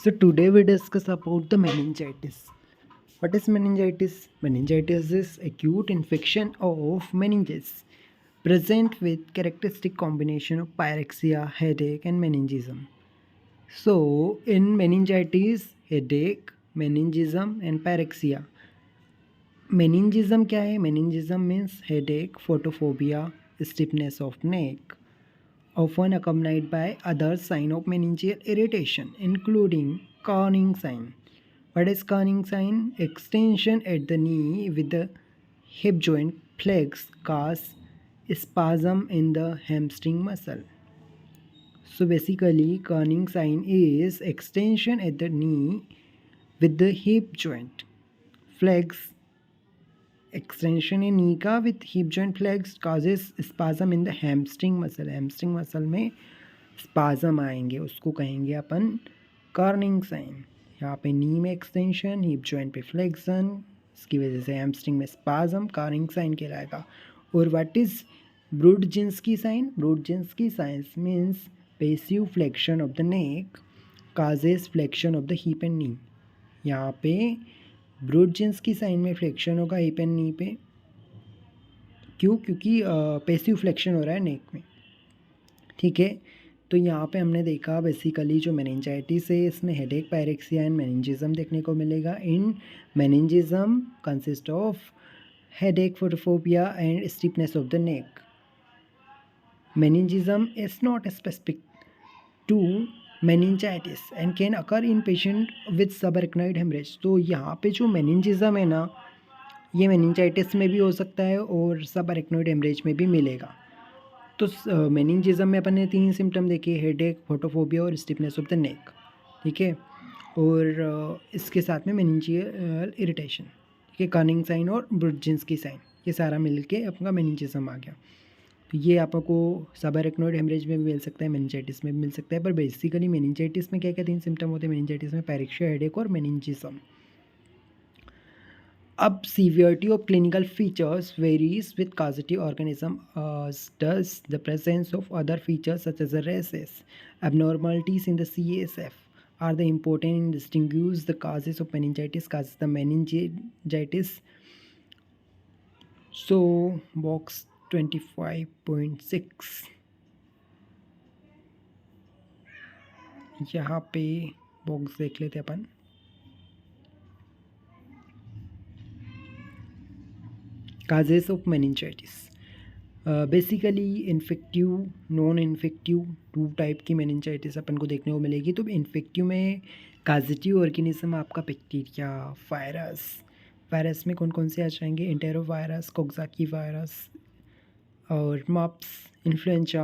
So today we discuss about the meningitis. What is meningitis? Meningitis is acute infection of meninges present with characteristic combination of pyrexia, headache and meningism. So in meningitis, headache, meningism and pyrexia. Meningism क्या है? Meningism means headache, photophobia, stiffness of neck, often accompanied by other sign of meningeal irritation, including Corning sign. What is Corning sign? Extension at the knee with the hip joint flex cause spasm in the hamstring muscle. So basically, Corning sign is extension at the knee with the hip joint flex. Extension है knee का with hip joint flex causes spasm in the hamstring muscle. Hamstring muscle में spasm आएंगे, उसको कहेंगे अपन कार्निंग sign. यहाँ पे नी में extension, hip joint पे फ्लेक्सन, इसकी वजह से हैमस्ट्रिंग में स्पाजम, कार्निंग साइन कहलाएगा. और what is Brudzinski sign? Brudzinski sign means passive flexion of the neck causes flexion of the hip and knee. यहाँ पे ब्रूडजिंस्की साइन में फ्लेक्शन होगा हिप एंड नी पे. क्यों? क्योंकि पैसिव फ्लेक्शन हो रहा है नेक में. ठीक है, तो यहाँ पे हमने देखा बेसिकली जो मेनिंजाइटिस है इसमें हेडेक, पायरेक्सिया एंड मेनिंजिज्म देखने को मिलेगा. In meningism consist of headache, photophobia and stiffness of the neck. meningism is not specific to meningitis and can occur in patient with subarachnoid hemorrhage. तो यहाँ पे जो meningism है ना, ये meningitis में भी हो सकता है और subarachnoid hemorrhage में भी मिलेगा. तो meningism में अपन ने 3 सिम्टम देखे, हेडेक, फोटोफोबिया और स्टिफनेस ऑफ द नेक. ठीक है, और इसके साथ में मेनिंजियल इरिटेशन. ठीक है, कार्निंग साइन और ब्रूडजिंस्की साइन, ये सारा मिलके आपका meningism आ गया. तो ये आपको सबएरेक्नोइड हेमरेज में भी मिल सकता है, मेनिंजाइटिस में भी मिल सकता है. पर बेसिकली मेनिंजाइटिस में क्या क्या 3 सिम्टम होते हैं? मेनिंजाइटिस में पायरेक्सिया, हेडेक और मेनिंजिज्म. अब severity of clinical features varies with causative organism, does the presence of other features such as rashes, abnormalities in the CSF are the important in distinguish the causes of meningitis, causes the meningitis. So box 25.6 यहाँ पे box देख लेते अपन. Causes of meningitis. Basically infective, non infective, 2 type की meningitis अपन को देखने को मिलेगी. तो इन्फेक्टिव में काजेटिव ऑर्गेनिज्म आपका बैक्टीरिया, वायरस में कौन कौन से आ जाएंगे? एंटेरो वायरस, कोक्साकी वायरस और mumps, influenza,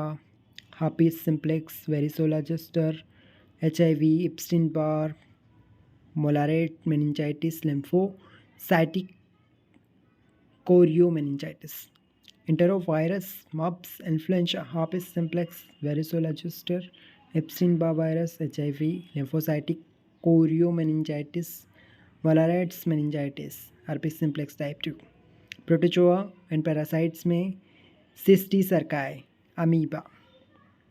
herpes simplex, varicella zoster, HIV, Epstein Barr, Mollaret meningitis, lymphocytic chorio meningitis. Enterovirus, mumps, influenza, herpes simplex, varicella zoster, Epstein Barr virus, HIV, lymphocytic chorio meningitis, Mollaret's meningitis, herpes simplex type 2. Protozoa and parasites में cysticerci, amoeba.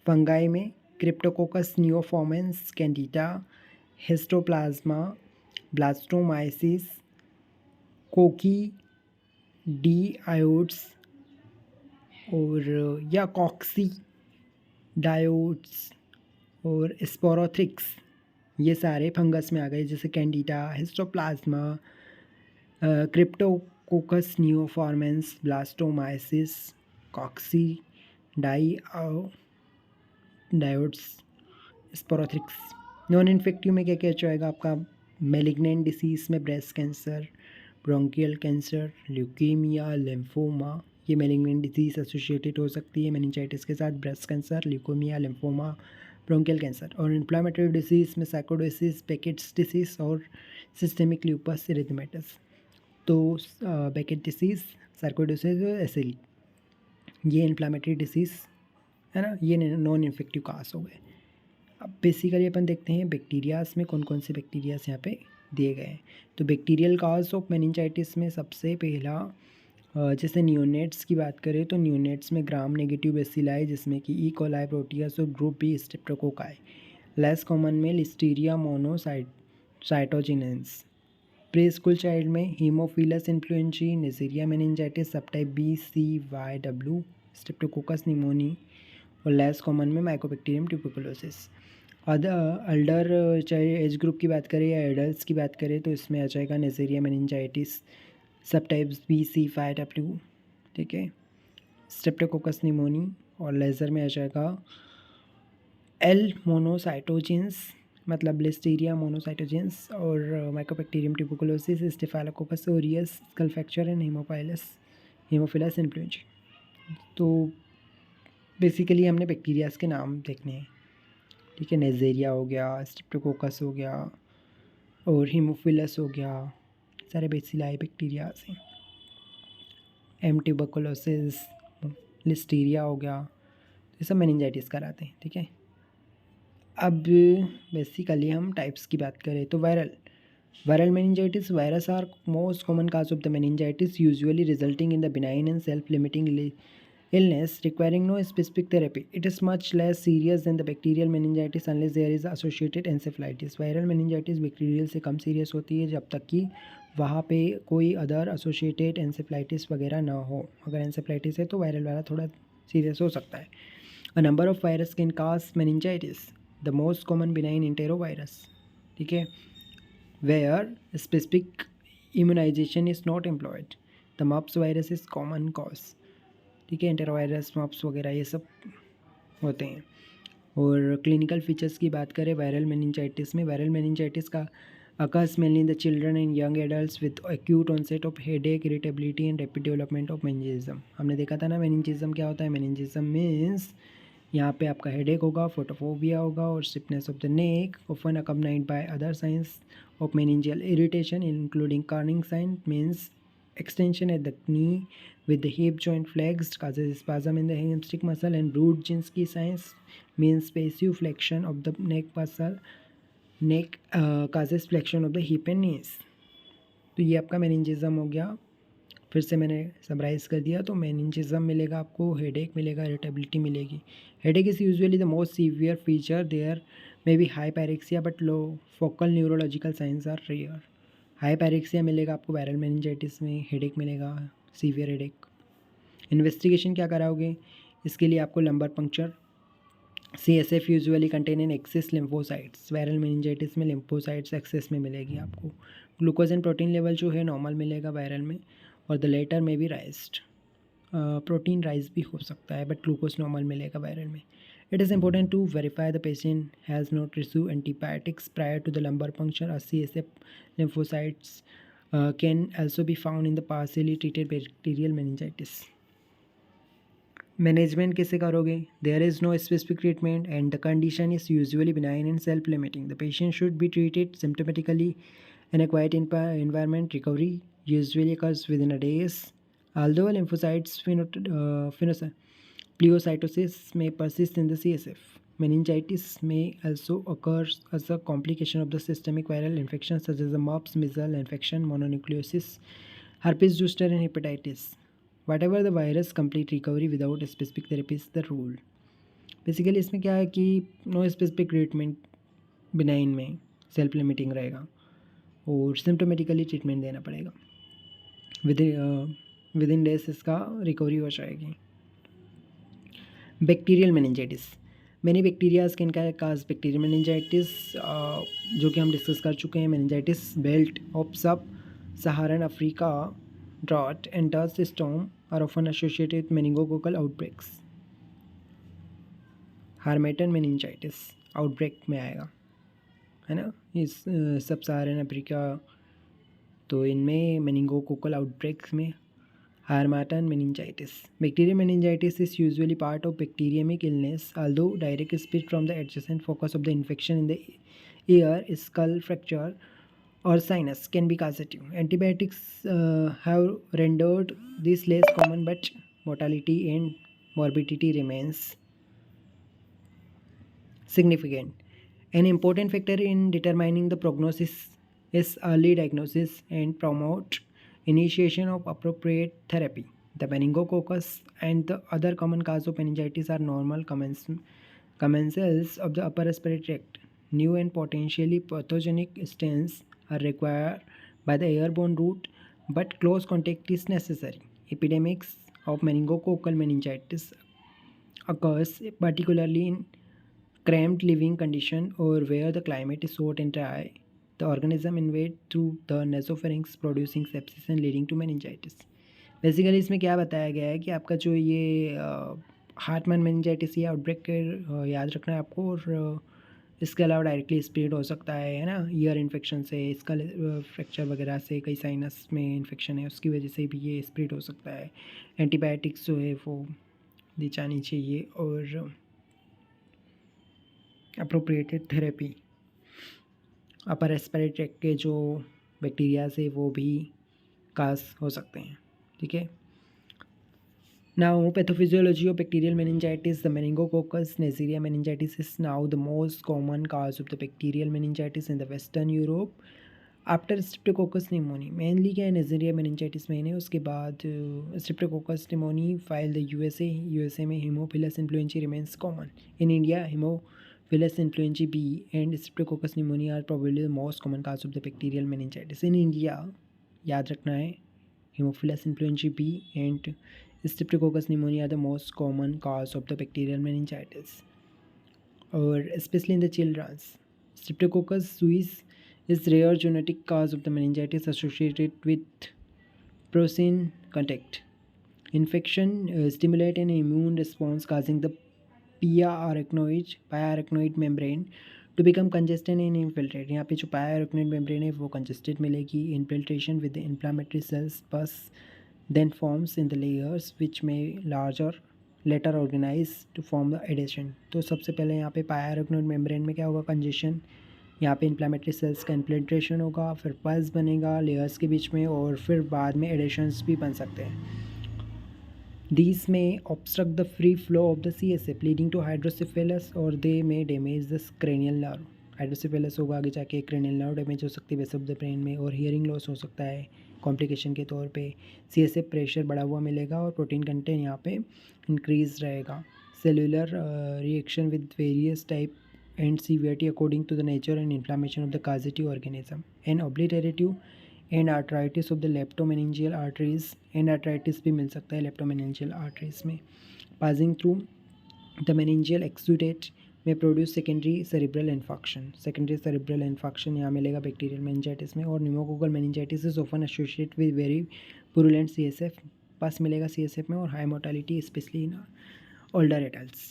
Fungi में cryptococcus neoformans, candida, histoplasma, blastomycosis, coccidioides और या कॉक्सी diodes और स्पोरोथ्रिक्स, ये सारे fungus में आ गए. जैसे candida, histoplasma, cryptococcus neoformans, blastomycosis, coccidioides, sporothrix. Non infective में क्या क्या जाएगा आपका? मेलिग्नेंट डिसीज़ में breast cancer, bronchial cancer, leukaemia, lymphoma. ये मेलिग्नेंट डिजीज़ एसोसिएटेड हो सकती है मेनिंजाइटिस के साथ. Breast cancer, leukaemia, lymphoma, bronchial cancer. और इन्फ्लेमेटरी डिसीज़ में साइकोडोसिस, बेकेट्स डिसीज़ और सिस्टेमिक ल्यूपस एरिथेमेटस. तो बेकेट डिसीज़, साइकोडोसिस और एसिली, ये इन्फ्लेमेटरी डिसीज़ है ना, ये नॉन इन्फेक्टिव कास हो गए. अब बेसिकली अपन देखते हैं बैक्टीरियाज में कौन कौन से बैक्टीरियाज यहाँ पे दिए गए हैं. तो बैक्टीरियल काज ऑफ मेनिंजाइटिस में सबसे पहला, जैसे नियोनेट्स की बात करें तो नियोनेट्स में ग्राम नेगेटिव बेसिलाई जिसमें कि ई कोलाई, प्रोटियस और group B streptococci. Less common में listeria monocytogenes. Preschool child में Haemophilus influenzae, neisseria meningitidis subtype B, C, Y, W, streptococcus pneumoniae, और लेस कॉमन में mycobacterium tuberculosis. Older चाहे age group की बात करें या एडल्ट की बात करें तो इसमें आ जाएगा नेज़ेरिया मेनिंजाइटिस सब types B, C, Y, W, ठीक है, स्ट्रेप्टोकोकस निमोनी, और लेज़र में आ जाएगा एल मोनोसाइटोजिन्स मतलब लिस्टीरिया मोनोसाइटोजिन्स, और Mycobacterium tuberculosis, staphylococcus aureus, skull fracture and Haemophilus influenza. तो बेसिकली हमने बैक्टीरियाज के नाम देखने हैं, ठीक है। नेज़ेरिया हो गया, स्ट्रेप्टोकोकस हो गया और हीमोफिलस हो गया, सारे बेसिलाई बैक्टीरियाज हैं। एम ट्यूबरकुलोसिस, लिस्टीरिया हो गया, ये सब मेनिंजाइटिस कराते हैं, ठीक है। अब बेसिकली हम टाइप्स की बात करें तो viral meningitis virus are most common cause of the meningitis, usually resulting in the benign and self-limiting illness requiring no specific therapy. It is much less serious than the bacterial meningitis unless there is associated encephalitis. Viral meningitis bacterial से कम serious होती है जब तक कि वहाँ पे कोई other associated एंसेफ्लाइटिस वगैरह ना हो। अगर एंसेफ्लाइटिस है तो वायरल वाला थोड़ा सीरियस हो सकता है। A number of virus can cause meningitis. The most common benign enterovirus, ठीक है, where specific immunization is not employed. The mumps virus is common cause, ठीक है, एंटेरोवायरस मम्प्स वगैरह ये सब होते हैं। और क्लिनिकल फीचर्स की बात करें वायरल मेनिंजाइटिस में, वायरल मेनिंजाइटिस का occurs mainly in the children and young adults with acute onset of headache, irritability and rapid development of meningism. हमने देखा था ना meningism क्या होता है। meningism means यहाँ पे आपका हेडेक होगा, फोटोफोबिया होगा और stiffness of the neck often accompanied by other signs of meningeal irritation including carning sign means extension at the knee with the hip joint flexed causes spasm in the hamstring muscle, and Brudzinski signs means passive flexion of the neck muscle causes flexion of the hip and knees. तो ये आपका मेनिंजिज्म हो गया। फिर से मैंने summarise कर दिया। तो मेनिंजिज्म मिलेगा आपको, हेडेक मिलेगा, इरिटेबिलिटी मिलेगी। Headache is usually the most severe feature, there may be high pyrexia but low focal neurological signs are rare. High pyrexia मिलेगा आपको वायरल मेनिंजाइटिस में, हेडेक मिलेगा, सीवियर हेडेक। इन्वेस्टिगेशन क्या कराओगे, इसके लिए आपको lumbar puncture, CSF usually contain in excess lymphocytes. Viral meningitis में लिम्फोसाइट्स एक्सेस में मिलेगी आपको। ग्लूकोज एंड प्रोटीन लेवल जो है नॉर्मल मिलेगा वायरल में, और द लेटर में भी राइज्ड, प्रोटीन राइज भी हो सकता है बट ग्लूकोज नॉर्मल मिलेगा वायरल में। It is important to verify the patient has not receive antibiotics prior to the lumbar puncture. CSF lymphocytes can also be found in the partially treated bacterial meningitis. Management कैसे करोगे, there is no specific treatment and the condition is usually benign and self limiting. The patient should be treated symptomatically in a quiet environment. Recovery usually occurs within a days. Although lymphocytes pleocytosis may persist in the CSF, meningitis may also occur as a complication of the systemic viral infections such as the mumps, measles infection, mononucleosis, herpes zoster and hepatitis. Whatever the virus, complete recovery without specific therapy is the rule. Basically इसमें क्या है कि no specific treatment, benign में self limiting रहेगा और symptomatically treatment देना पड़ेगा। With in days इसका रिकवरी हो जाएगी। Bacterial meningitis, many bacterias can cause bacterial meningitis, जो कि हम डिस्कस कर चुके हैं। मेनिंजाइटिस बेल्ट ऑफ सब सहारन Africa drought and dust storm are often associated with meningococcal outbreaks. Harmattan meningitis outbreak में आएगा, है ना, इस सब सहारन अफ्रीका, तो इनमें मेनिंगोकोकल आउटब्रेक्स में harmattan meningitis. Bacterial meningitis is usually part of bacteraemic illness, although direct spread from the adjacent focus of the infection in the ear, skull fracture or sinus can be causative. Antibiotics have rendered this less common, but mortality and morbidity remains significant. An important factor in determining the prognosis is early diagnosis and promote initiation of appropriate therapy. The meningococcus and the other common cause of meningitis are normal commensals of the upper respiratory tract. New and potentially pathogenic strains are required by the airborne route, but close contact is necessary. Epidemics of meningococcal meningitis occurs particularly in cramped living condition or where the climate is hot and dry. The organism invade through the nasopharynx producing sepsis and leading to meningitis. Basically इसमें क्या बताया गया है कि आपका जो ये Hartmann meningitis ये आउटब्रेक याद रखना है आपको। और इसके अलावा डायरेक्टली स्प्रेड हो सकता है ना, ईयर इन्फेक्शन से, इसका फ्रैक्चर वगैरह से, कई साइनस में इन्फेक्शन है उसकी वजह से भी ये स्प्रेड हो सकता है। एंटीबायोटिक्स जो है वो दी जानी चाहिए और appropriated therapy. Upper respiratory tract के जो बैक्टीरिया से वो भी काज हो सकते हैं, ठीक है। Now, pathophysiology of bacterial meningitis. The meningococcus Neisseria meningitis is now the most common cause of the bacterial meningitis in the Western Europe. After Streptococcus pneumoniae mainly क्या है, नेज़रिया मेनिंजाइटिस मेन है। उसके बाद Streptococcus pneumoniae file the USA में Haemophilus influenzae remains common. In India Haemophilus influenzae B and Streptococcus pneumoniae are probably the most common cause of the bacterial meningitis in India. याद रखना है, Haemophilus influenzae B and Streptococcus pneumoniae are the most common cause of the bacterial meningitis. और specially in the childrens, Streptococcus suis is rare genetic cause of the meningitis associated with porcine contact. Infection stimulate an immune response causing the pia-arachnoid membrane to become congested and infiltrate. यहाँ पे जो pia-arachnoid membrane है वो congested मिलेगी। Infiltration with the inflammatory cells pus then forms in the layers which may larger later organize to form the adhesion. तो सबसे पहले यहाँ पे pia-arachnoid membrane में क्या होगा, congestion, यहाँ पे इन्फ्लामेटरी सेल्स का इन्फिल्ट्रेशन होगा, फिर पल्स बनेगा लेयर्स के बीच में और फिर बाद में एडिशंस भी बन सकते हैं। These may obstruct the free flow of the CSF leading to hydrocephalus और they may damage the cranial nerve. Hydrocephalus होगा आगे जाके, क्रेनियल नर्व डैमेज हो सकती है बेस ऑफ द ब्रेन में, और हियरिंग लॉस हो सकता है कॉम्प्लिकेशन के तौर पे। CSF प्रेशर बढ़ा हुआ मिलेगा और प्रोटीन कंटेंट यहाँ पे इंक्रीज रहेगा। Cellular reaction with various type and severity according to the nature and inflammation of the causative organism, and obliterative and arthritis of the leptomeningeal arteries, and arthritis भी मिल सकता है leptomeningeal arteries में। passing through the meningeal exudate may produce secondary cerebral infarction। secondary cerebral infarction यहाँ मिलेगा bacterial meningitis में। और pneumococcal meningitis is often associated with very purulent CSF, पस मिलेगा CSF में, और high mortality especially in older adults।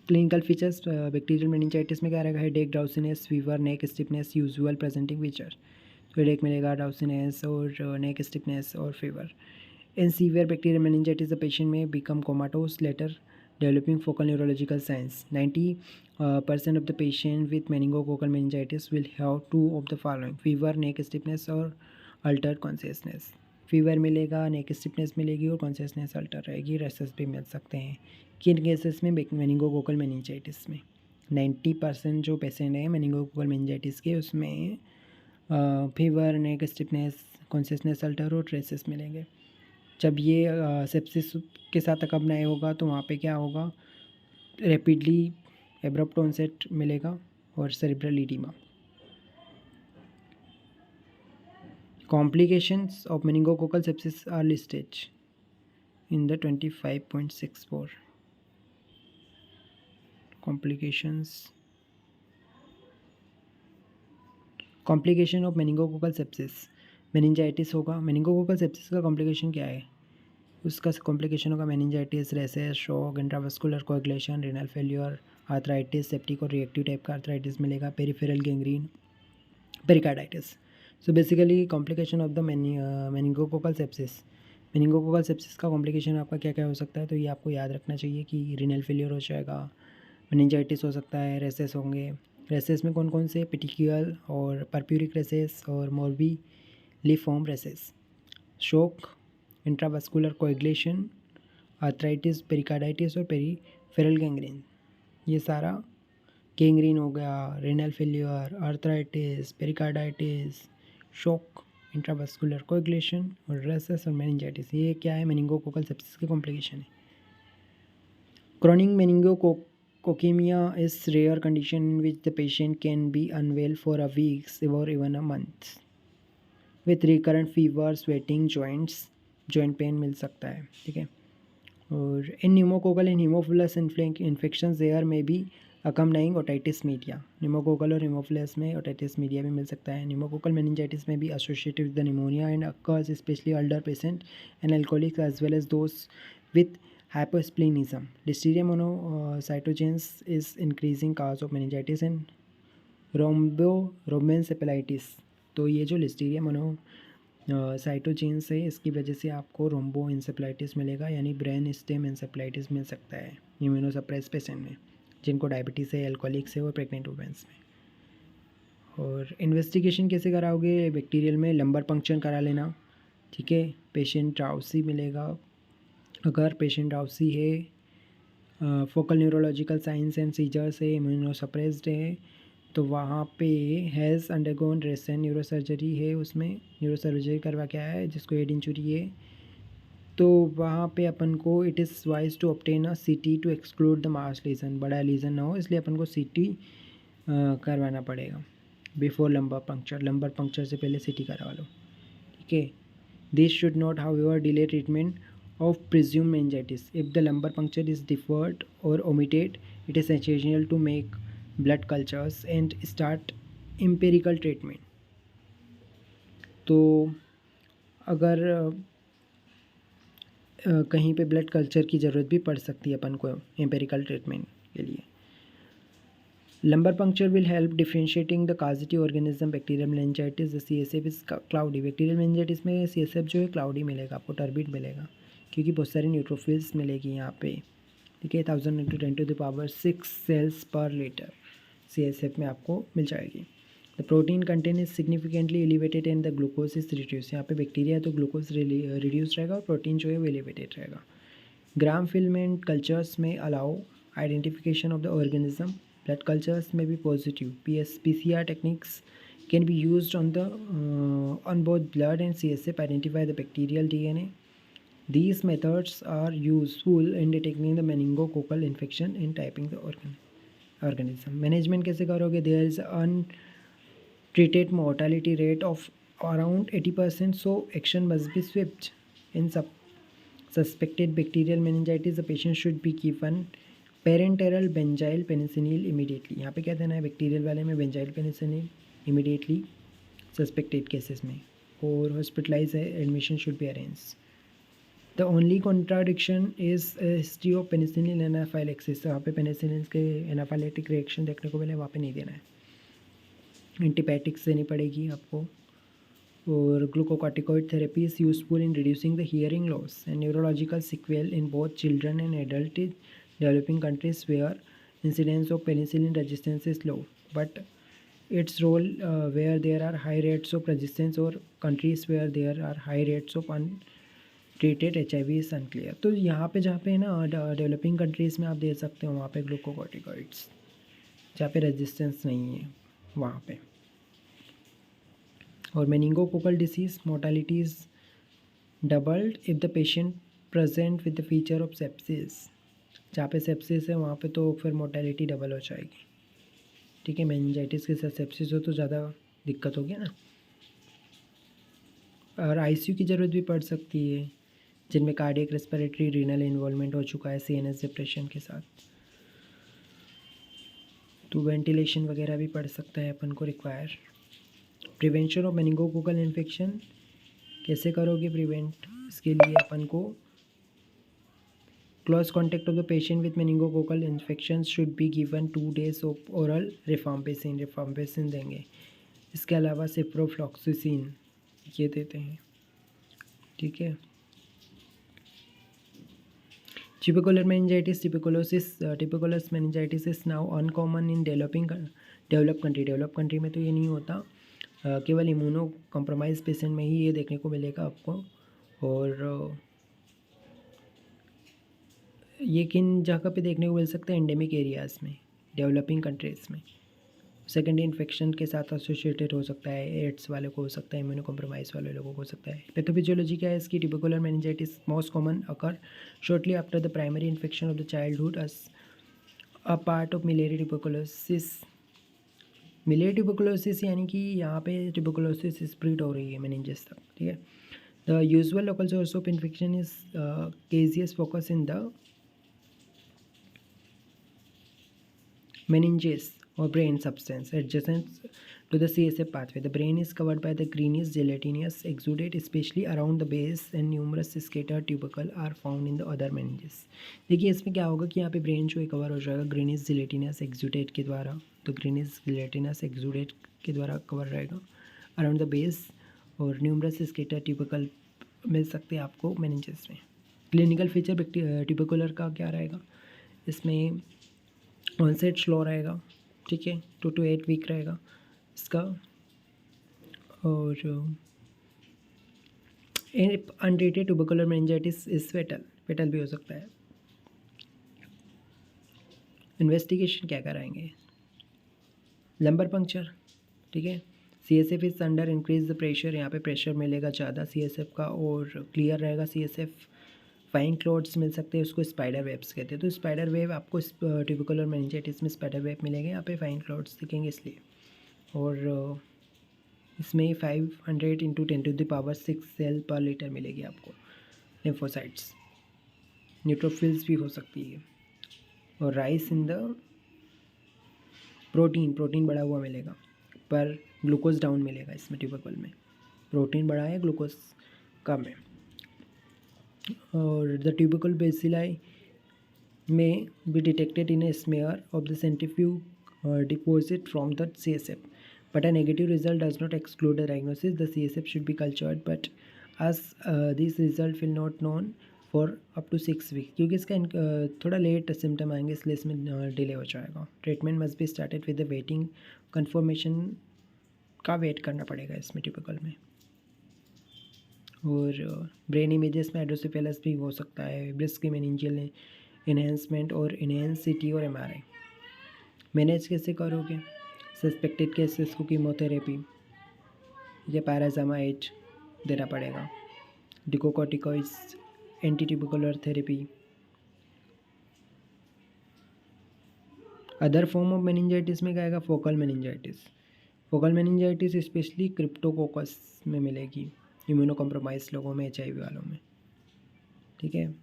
Clinical features bacterial meningitis में क्या रहेगा, headache, drowsiness, fever, neck stiffness, usual presenting feature. तो हेडेक मिलेगा, ड्राउसीनेस और नेक स्टिफनेस और fever. In severe bacterial meningitis the patient may become comatose later developing focal neurological signs. 90% of the patient with meningococcal meningitis will have two of the following, fever, neck stiffness और altered consciousness. Fever मिलेगा, neck stiffness मिलेगी और consciousness alter रहेगी, races भी मिल सकते हैं। किन cases में, मेनिंगोकोकल मेनिंजाइटिस में 90% जो पेशेंट हैं मेनिंगोकोकल मेनिंजाइटिस के, उसमें fever, neck stiffness, consciousness alter और रेसेस मिलेंगे। जब ये सेप्सिस के साथ अकम्पनाई होगा तो वहाँ पे क्या होगा, रैपिडली एब्रप्ट ऑनसेट मिलेगा और cerebral oedema. Complications of meningococcal sepsis are listed in the 25.64. Complication of meningococcal sepsis, meningitis होगा। meningococcal sepsis का complication क्या है, उसका complication होगा meningitis, rashes, shock, intravascular coagulation, renal failure, arthritis, septic और reactive type का आर्थराइटिस मिलेगा, peripheral gangrene, pericarditis. So basically complication of the meningococcal sepsis, meningococcal sepsis का कॉम्प्लिकेशन आपका क्या क्या हो सकता है, तो ये आपको याद रखना चाहिए कि रीनल फेलियर हो जाएगा, मेनिंजाइटिस हो सकता है, रेसेस होंगे। रेसेस में कौन कौन से, पेटिक्यूल और परप्यूरिक रेसेस और मोर्बीलिफॉर्म रेसेस, शोक, इंट्रावास्कुलर कोएगुलेशन, आर्थराइटिस, पेरिकार्डाइटिस और पेरीफेरल गैंग्रीन। ये सारा गैंग्रीन हो गया, renal failure, arthritis, pericarditis, shock, intravascular coagulation और रेसेस और मेनिंजाइटिस, ये क्या है, मेनिंगोकोकल सेप्सिस के कॉम्प्लिकेशन है। Chronic meningococcal Leukemia is rare condition in which the patient can be unwell for a weeks or even a month with recurrent fever, sweating, joint pain मिल सकता है, ठीक है। और in pneumococcal and Haemophilus infection there may be accompanying otitis media. Pneumococcal और Haemophilus में otitis media भी मिल सकता है। न्यूमोकोकल मेनिंजाइटिस में भी associated with the pneumonia and occurs specially older patient and alcoholics as well as those with hypersplenism. Listeria monocytogenes is increasing cause of meningitis and rhombencephalitis. तो ये जो लिस्टीरिया मोनोसाइटोजेंस है इसकी वजह से आपको रोम्बोएन्सेफेलाइटिस मिलेगा, यानी ब्रेन स्टेम एन्सेफेलाइटिस मिल सकता है इम्यूनोसप्रेस पेशेंट में जिनको डायबिटीज़ है, एल्कोहलिक्स है और प्रेग्नेंट वुमेन्स में। और इन्वेस्टिगेशन कैसे कराओगे? बैक्टीरियल में लंबर पंक्चर करा लेना, ठीक है। पेशेंट ड्राउसी मिलेगा। अगर पेशेंट ड्राउसी है, focal neurological science and seizures है, इम्यूनोसप्रेस्ड है, तो वहाँ पे हैज़ अंडरगोन रेसेंट न्यूरोसर्जरी है, उसमें न्यूरोसर्जरी करवा के आया है जिसको हेड इंजरी है, तो वहाँ पे अपन को it is wise to obtain a CT to exclude the mass lesion. बड़ा लीजन ना हो इसलिए अपन को सीटी करवाना पड़ेगा बिफोर लंबर पंक्चर से पहले सीटी करवा लो, ठीक है। This should not however delay treatment of presumed meningitis. If the lumbar puncture is deferred or omitted, it is essential to make blood cultures and start empirical treatment. तो अगर कहीं पे ब्लड कल्चर की ज़रूरत भी पड़ सकती है अपन को एम्पेरिकल ट्रीटमेंट के लिए। Lumbar puncture will help differentiating the causative organism bacterial meningitis. CSF is cloudy. Bacterial meningitis में CSF जो है क्लाउडी मिलेगा आपको, टर्बिड मिलेगा, क्योंकि बहुत सारी न्यूट्रोफिल्स मिलेगी यहाँ पे, ठीक है। 1000 × 10⁶ सेल्स पर लीटर CSF में आपको मिल जाएगी। The protein content is significantly elevated and the glucose is reduce. यहाँ पे बैक्टीरिया तो ग्लूकोज रिड्यूस रहेगा और प्रोटीन जो है वो एलिवेटेड रहेगा। ग्राम फिल्मेंट कल्चर्स में allow identification of the organism. Blood cultures में भी positive PCR techniques can be used on both blood and CSF identify the bacterial DNA. These methods are useful in detecting the meningococcal infection and typing the organism. Management कैसे करोगे? There is untreated mortality rate of around 80%, so action must be swift. In suspected bacterial meningitis, the patient should be given parenteral benzyl penicillin immediately. यहाँ पे क्या देना है? Bacterial वाले में benzyl penicillin immediately suspected cases में, और hospitalise admission should be arrange. The only contradiction is history of penicillin anaphylaxis. वहाँ पे पेनिसिलिन के एनाफाइलेटिक रिएक्शन देखने को मिले, वहाँ पे नहीं देना है। एंटीबायोटिक्स देनी पड़ेगी आपको। और glucocorticoid therapy is useful in reducing the hearing loss and neurological sequel in both children and adult developing countries where incidence of penicillin resistance is low, but its role where there are high rates of resistance or countries where there are high rates of untreated HIV is unclear. तो यहाँ पे जहाँ पे ना developing countries में आप दे सकते हो वहाँ पे ग्लूकोकॉर्टिकॉइड्स, जहाँ पे रेजिस्टेंस नहीं है वहाँ पे। और meningococcal disease mortality is doubled if the patient present with the feature of sepsis. जहाँ पे सेप्सिस है वहाँ पे तो फिर मोर्टेलिटी डबल हो जाएगी, ठीक है। मेनिंजाइटिस के साथ सेप्सिस हो तो ज़्यादा दिक्कत होगी ना। और ICU की ज़रूरत भी पड़ सकती है जिनमें कार्डियक, रेस्पिरेटरी, रीनल इन्वॉल्वमेंट हो चुका है CNS डिप्रेशन के साथ, तो वेंटिलेशन वगैरह भी पड़ सकता है अपन को require. Prevention of meningococcal infection कैसे करोगे प्रिवेंट? इसके लिए अपन को Close contact of the patient with meningococcal infections should be given 2 days of oral rifampicin देंगे। इसके अलावा सिप्रोफ्लॉक्सिसिन ये देते हैं, ठीक है। Tubercular meningitis, tuberculous meningitis is now uncommon in developed country। Develop country में तो ये नहीं होता, केवल इम्यूनो कॉम्प्रोमाइज पेशेंट में ही ये देखने को मिलेगा आपको। और ये किन जगह पे देखने को मिल सकता है? एंडेमिक एरियाज़ में, डेवलपिंग कंट्रीज़ में। सेकेंडरी इन्फेक्शन के साथ एसोसिएटेड हो सकता है, एड्स वाले को हो सकता है, इम्यूनो कॉम्प्रोमाइज वाले लोगों को हो सकता है। पैथोफिजियोलॉजी क्या है इसकी? Tubercular meningitis most common occur shortly after the primary infection of the childhood a part of miliary tuberculosis. Miliary tuberculosis यानी कि यहाँ पे ट्यूबरकुलोसिस स्प्रेड हो रही है मेनिंजेस तक, ठीक है। The usual local source of infection is केजियस focus in the meninges or brain substance adjacent to the CSF pathway. The brain is covered by the greenish gelatinous exudate, especially around the base, and numerous scattered tubercle are found in the other meninges. देखिए इसमें क्या होगा कि यहाँ पे brain जो है cover हो जाएगा ग्रीनिश जिलेटिनस एक्सुडेट के द्वारा, तो ग्रीनिश जिलेटिनस एक्सुडेट के द्वारा कवर रहेगा अराउंड द बेस, और न्यूमरस स्केटर ट्यूबरकल मिल सकते हैं आपको मेनिंजेस में। क्लिनिकल फीचर ट्यूबरकुलर का क्या रहेगा, इसमें ऑनसेट स्लो रहेगा, ठीक है, 2 to 8 वीक रहेगा इसका, और untreated tubercular meningitis is fatal भी हो सकता है। इन्वेस्टिगेशन क्या कराएंगे, लंबर पंक्चर, ठीक है। CSF is under increase the pressure, यहाँ पे प्रेशर मिलेगा ज़्यादा CSF का, और क्लियर रहेगा CSF। फाइन क्लोड्स मिल सकते हैं, उसको स्पाइडर वेब्स कहते हैं, तो स्पाइडर वेब आपको ट्यूबरकुलर मेनिंजाइटिस में स्पाइडर वेब मिलेंगे, यहाँ पे फाइन क्लोड्स दिखेंगे इसलिए। और इसमें 500 इंटू 10⁻6 सेल पर लीटर मिलेगी आपको लिम्फोसाइट्स। न्यूट्रोफिल्स भी हो सकती है, और राइस इन द प्रोटीन बढ़ा हुआ मिलेगा, पर ग्लूकोज डाउन मिलेगा इसमें ट्यूबरकुल में, प्रोटीन बढ़ा है ग्लूकोज कम है। और the tubercle bacilli may be detected in a smear of the centrifuge deposit from the CSF, but a negative result does not exclude the diagnosis. The CSF should be cultured, but as this result will not known for up to 6 weeks, क्योंकि इसका थोड़ा late symptom आएंगे इसलिए इसमें delay हो जाएगा। Treatment must be started with the waiting, confirmation का wait करना पड़ेगा इसमें ट्यूबरकुल में। और ब्रेन इमेजेस में हाइड्रोसेफेलस भी हो सकता है, ब्रिस्क मेनिंजियल इन्हेंसमेंट और इन्हेंस CT और MRI। मैनेज कैसे करोगे, सस्पेक्टेड केसेस को कीमोथेरेपी या पैराजामाइड देना पड़ेगा, glucocorticoids, anti tubercular therapy. Other form of meningitis में क्या आएगा, focal meningitis. Focal meningitis specially Cryptococcus में मिलेगी, इम्यूनो कॉम्प्रोमाइज लोगों में, HIV वालों में, ठीक है।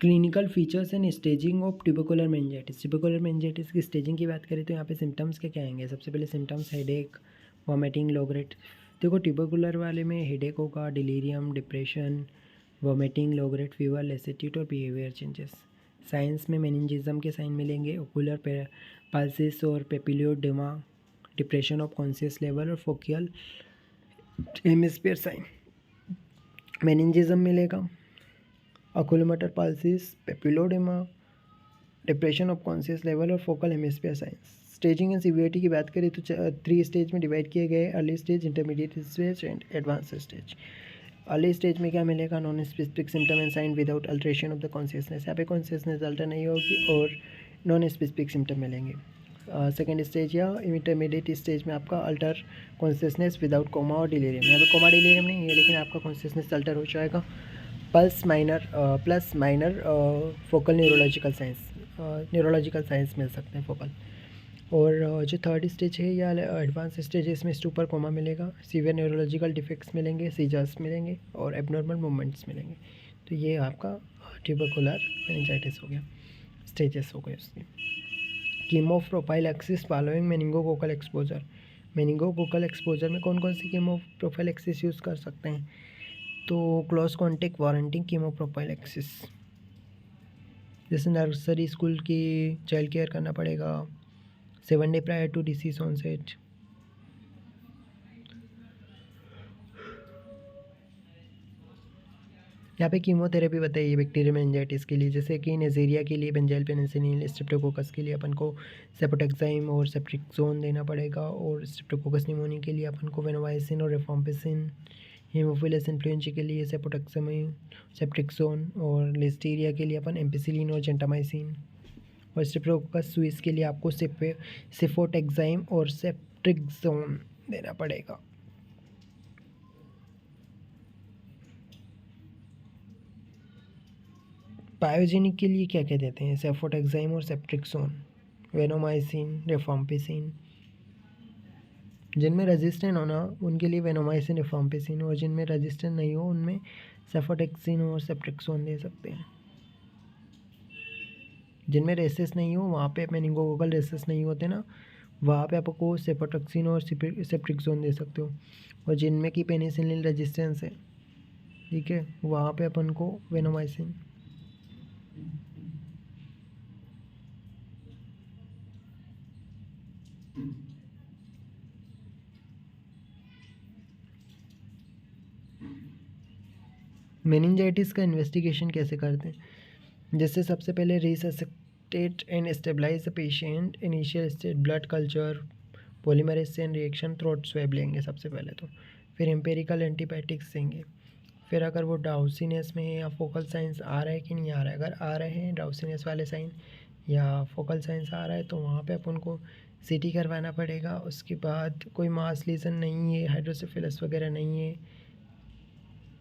Clinical features and staging of tubercular meningitis. Tubercular meningitis की स्टेजिंग की बात करें तो यहाँ पे सिम्टम्स क्या क्या आएंगे, सबसे पहले symptoms headache, vomiting, low grade. देखो ट्यूबरकुलर वाले में हेडेक होगा, delirium, depression, vomiting, low grade fever, lassitude और बिहेवियर चेंजेस। साइंस में मेनिंजिज्म के साइन मिलेंगे, ओकुलर पाल्सिस और papilloedema, depression of conscious level और फोकियल हेमिस्फीयर साइन। मेनिंजिज्म मिलेगा, oculomotor palsies, papilloedema, depression of conscious level और focal hemisphere signs. Staging and severity की बात करें तो 3 स्टेज में डिवाइड किए गए, early stage, intermediate stage and advance stage. Early stage में क्या मिलेगा, non specific symptom and sign without alteration of the consciousness, यहाँ पे कॉन्शियसनेस अल्टर नहीं होगी और नॉन स्पेसिफिक सिम्टम मिलेंगे। सेकेंड स्टेज या इंटरमीडिएट स्टेज में आपका अल्टर कॉन्शियसनेस विदाउट कोमा और डिलीरियम, यहाँ पे कोमा डिलीरियम नहीं है लेकिन आपका कॉन्शियसनेस अल्टर हो जाएगा। Plus minor focal neurological signs मिल सकते हैं फोकल। और जो थर्ड स्टेज है या एडवांस स्टेज है, इसमें स्टूपर कोमा मिलेगा, सीवियर न्यूरोलॉजिकल डिफेक्ट्स मिलेंगे, सीजर्स मिलेंगे और एबनॉर्मल मूवमेंट्स मिलेंगे। तो ये आपका ट्यूबरकुलर मेनिंजाइटिस हो गया, स्टेजेस हो गए उसके। कीमोप्रोफाइलैक्सिस following meningococcal exposure. Meningococcal exposure में कौन कौन सी कीमोप्रोफाइलैक्सिस यूज़ कर सकते हैं, तो क्लोज कॉन्टेक्ट वारंटिंग कीमोप्रोफाइलैक्सिस, जैसे नर्सरी स्कूल की चाइल्ड केयर करना पड़ेगा, 7 day prior to disease onset. यहाँ पे कीमोथेरेपी बताइए बैक्टीरियल मेनिंजाइटिस के लिए, जैसे कि नेजेरिया के लिए बेंजाइल पेनिसिलिन, स्ट्रेप्टोकोकस के लिए अपन को सेपोटेक्साइम और सेप्ट्रिक्सोन देना पड़ेगा, और स्ट्रेप्टोकोकस निमोनिया के लिए अपन को वेनोवाइसिन और रिफॉम्पिसिन, हीमोफिलस इन्फ्लुएंजा के लिए सेपोटेक्सामिन, सेप्ट्रिक्सोन, और लिस्टीरिया के लिए अपन एम्पिसिलिन और जेंटामाइसिन, और स्ट्रेप्टोकोकस स्विस के लिए आपको सिफोटेक्साइम और सेप्ट्रिक्सोन देना पड़ेगा। पायोजेनिक के लिए क्या क्या देते हैं? सेफोटेक्साइम और सेप्ट्रिक्सोन, वेनोमाइसिन, रिफाम्पिसिन। जिनमें रेजिस्टेंट हो ना उनके लिए वेनोमाइसिन, रिफाम्पिसिन, और जिनमें रेजिस्टेंट नहीं हो उनमें सेफोटेक्सिन और सेप्ट्रिक्सोन दे सकते हैं। जिनमें रेसेस नहीं हो वहाँ पे, मेनिंगोकोकल रेसेस नहीं होते ना, वहाँ पे आपको सेफोटेक्सिन और सेप्ट्रिक्सोन दे सकते हो। और जिनमें की पेनिसिलिन रेजिस्टेंस है, ठीक है, वहाँ पे अपन को वेनोमाइसिन। मेनिंजाइटिस का इन्वेस्टिगेशन कैसे करते हैं? जैसे सबसे पहले resuscitate and stabilise the patient, initial state blood culture, polymerase chain reaction, throat swab लेंगे सबसे पहले तो, फिर एम्पेरिकल एंटीबायोटिक्स देंगे। फिर अगर वो डाउसीनेस में है या फोकल साइंस आ रहा है कि नहीं आ रहा है, अगर आ रहे हैं डाउसीनेस वाले साइन या फोकल साइंस आ रहा है तो वहाँ पे अपन को सीटी करवाना पड़ेगा। उसके बाद कोई मास लीजन नहीं है, हाइड्रोसेफेलस वगैरह नहीं है,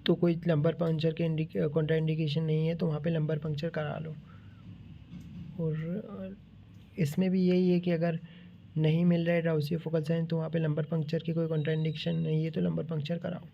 तो कोई लंबर पंक्चर के कॉन्ट्राइंडिकेशन नहीं है तो वहाँ पे लंबर पंक्चर करा लो। और इसमें भी यही है कि अगर नहीं मिल रहा है ड्राउसी फोकल साइन तो वहाँ पे लंबर पंक्चर की कोई कॉन्ट्राइंडिकेशन नहीं है तो लंबर पंक्चर कराओ।